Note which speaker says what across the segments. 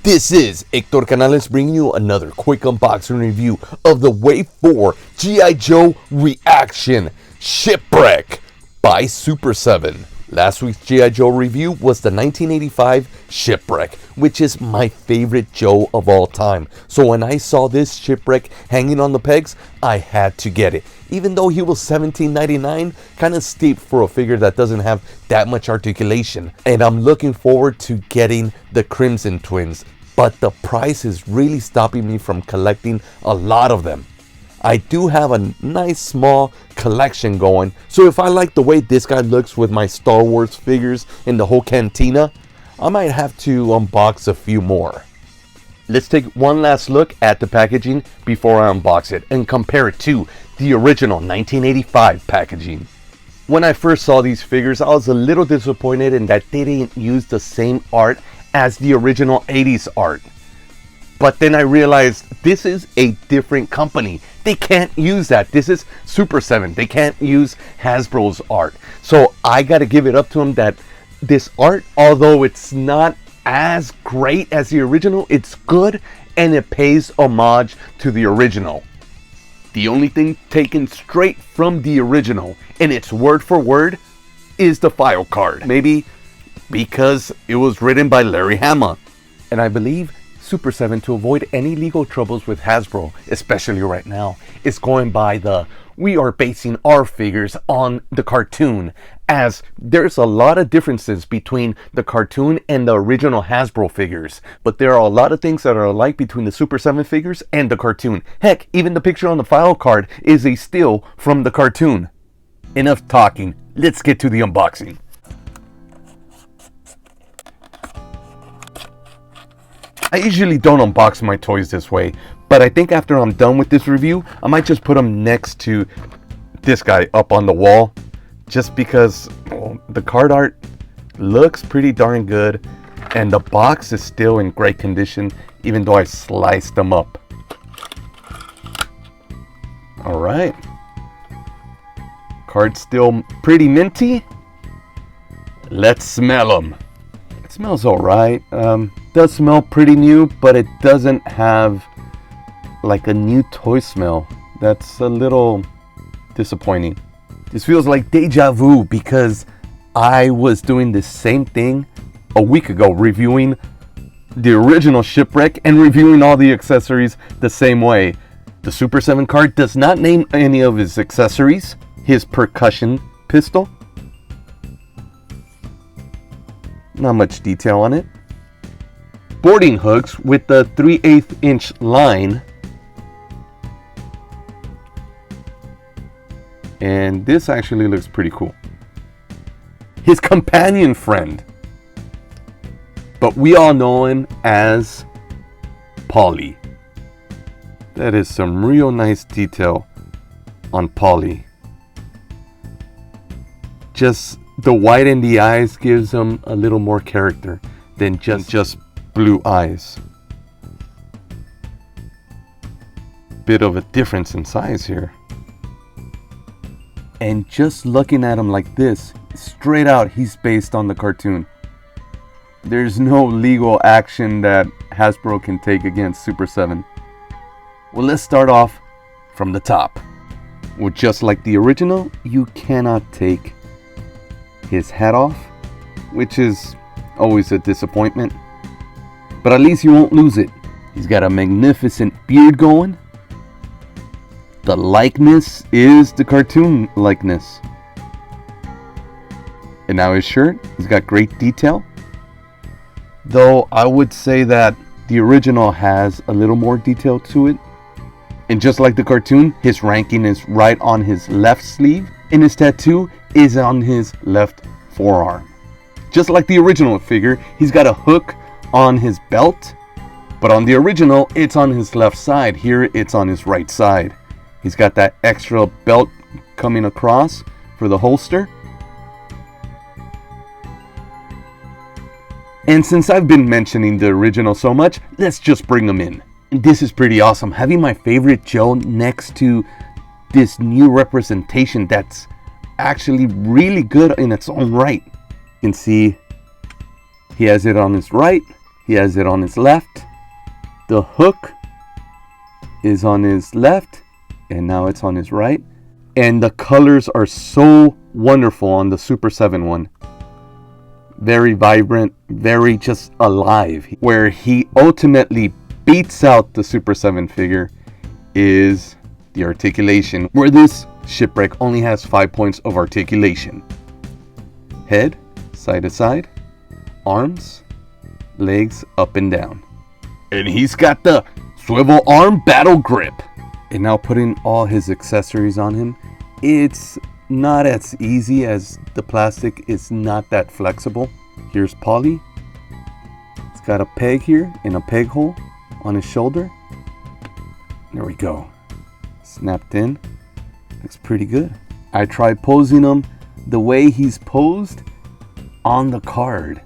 Speaker 1: This is Hector Canales bringing you another quick unboxing review of the Wave 4 G.I. Joe ReAction Shipwreck by Super7. Last week's G.I. Joe review was the 1985 Shipwreck, which is my favorite Joe of all time. So when I saw this Shipwreck hanging on the pegs, I had to get it. Even though he was $17.99, kind of steep for a figure that doesn't have that much articulation. And I'm looking forward to getting the Crimson Twins, but the price is really stopping me from collecting a lot of them. I do have a nice small collection going, so if I like the way this guy looks with my Star Wars figures in the whole cantina, I might have to unbox a few more. Let's take one last look at the packaging before I unbox it and compare it to the original 1985 packaging. When I first saw these figures, I was a little disappointed in that they didn't use the same art as the original 80s art. But then I realized this is a different company. They can't use that. This is Super7. They can't use Hasbro's art. So I got to give it up to them that this art, although it's not as great as the original, it's good and it pays homage to the original. The only thing taken straight from the original, and it's word for word, is the file card. Maybe because it was written by Larry Hama. And I believe Super7, to avoid any legal troubles with Hasbro, especially right now, is going by the we are basing our figures on the cartoon, as there's a lot of differences between the cartoon and the original Hasbro figures, but there are a lot of things that are alike between the Super7 figures and the cartoon. Heck, even the picture on the file card is a still from the cartoon. Enough talking, let's get to the unboxing. I usually don't unbox my toys this way, but I think after I'm done with this review, I might just put them next to this guy up on the wall, just because the card art looks pretty darn good, and the box is still in great condition, even though I sliced them up. All right. Card's still pretty minty. Let's smell them. It smells all right. Does smell pretty new, but it doesn't have like a new toy smell. That's a little disappointing. This feels like deja vu because I was doing the same thing a week ago, reviewing the original Shipwreck and reviewing all the accessories the same way. The Super7 card does not name any of his accessories. His percussion pistol, not much detail on it. Boarding hooks with the 3/8 inch line. And this actually looks pretty cool. His companion friend, but we all know him as Polly. That is some real nice detail on Polly. Just the white in the eyes gives him a little more character than just blue eyes. Bit of a difference in size here. And just looking at him like this, straight out, he's based on the cartoon. There's no legal action that Hasbro can take against Super7. Well, let's start off from the top. Well, just like the original, you cannot take his hat off, which is always a disappointment. But at least you won't lose it. He's got a magnificent beard going. The likeness is the cartoon likeness. And now his shirt, he's got great detail. Though I would say that the original has a little more detail to it. And just like the cartoon, his ranking is right on his left sleeve, and his tattoo is on his left forearm. Just like the original figure, he's got a hook on his belt, but on the original, it's on his left side. Here, it's on his right side. He's got that extra belt coming across for the holster. And since I've been mentioning the original so much, let's just bring them in. This is pretty awesome, having my favorite Joe next to this new representation that's actually really good in its own right. You can see he has it on his right,
Speaker 2: He has it on his left. The hook is on his left, and now it's on his right. And the colors are so wonderful on the Super 7 one. Very vibrant, very just alive. Where he ultimately beats out the Super 7 figure is the articulation, where this Shipwreck only has 5 points of articulation. Head, side to side, arms, legs up and down. And he's got the swivel arm battle grip. And now putting all his accessories on him, it's not as easy as the plastic is not that flexible. Here's Polly. It's got a peg here and a peg hole on his shoulder. There we go. Snapped in. Looks pretty good. I tried posing him the way he's posed on the card.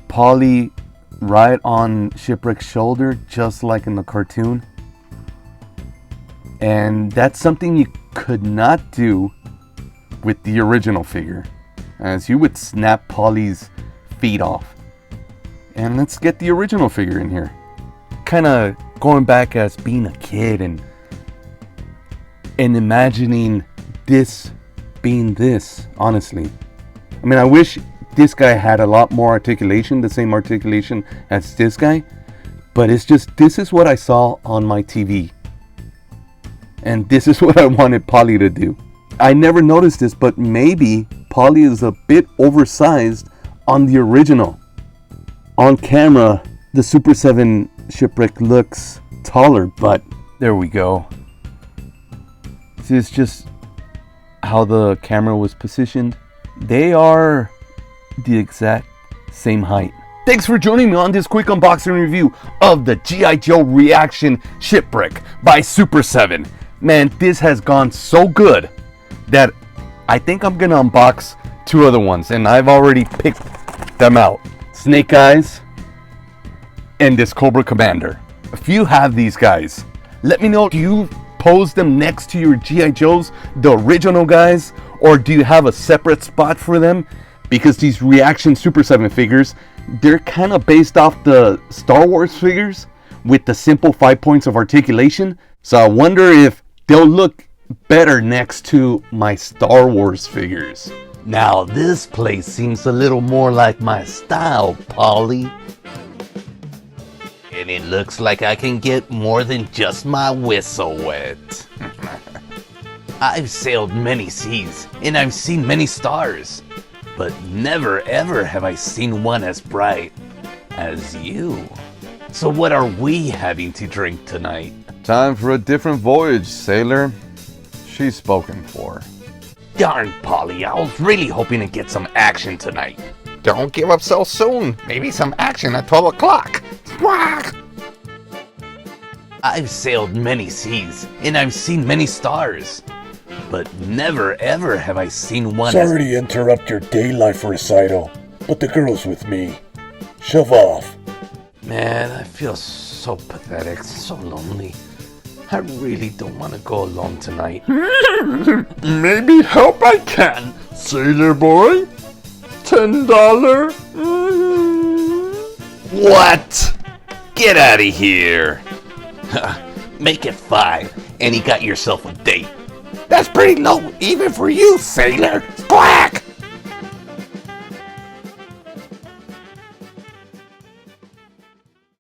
Speaker 2: Polly right on Shipwreck's shoulder, just like in the cartoon. And that's something you could not do with the original figure, as you would snap Polly's feet off. And let's get the original figure in here. Kind of going back as being a kid and imagining this being this, honestly. I mean, I wish this guy had a lot more articulation, the same articulation as this guy, but it's just, this is what I saw on my TV. And this is what I wanted Polly to do. I never noticed this, but maybe Polly is a bit oversized on the original. On camera, the Super 7 Shipwreck looks taller, but there we go. This is just how the camera was positioned. They are the exact same height. Thanks for joining me on this quick unboxing review of the G.I. Joe ReAction Shipwreck by Super 7. Man, this has gone so good that I think I'm gonna unbox 2 other ones, and I've already picked them out. Snake Eyes and this Cobra Commander. If you have these guys, let me know, do you pose them next to your G.I. Joes, the original guys, or do you have a separate spot for them? Because these ReAction Super 7 figures, they're kind of based off the Star Wars figures with the simple 5 points of articulation. So I wonder if they'll look better next to my Star Wars figures.
Speaker 1: Now this place seems a little more like my style, Polly. And it looks like I can get more than just my whistle wet. I've sailed many seas and I've seen many stars, but never ever have I seen one as bright as you. So what are we having to drink tonight?
Speaker 2: Time for a different voyage, sailor. She's spoken for.
Speaker 1: Darn, Polly, I was really hoping to get some action tonight.
Speaker 3: Don't give up so soon. Maybe some action at 12 o'clock. Squawk!
Speaker 1: I've sailed many seas and I've seen many stars, but never ever have I seen one
Speaker 4: Sorry to interrupt your day life recital, but the girl's with me. Shove off.
Speaker 1: Man, I feel so pathetic, so lonely. I really don't want to go alone tonight.
Speaker 3: Maybe help I can, sailor boy. $10?
Speaker 1: What? Get out of here. Make it 5 and you got yourself a date.
Speaker 3: That's pretty low, even for you, sailor. Squawk!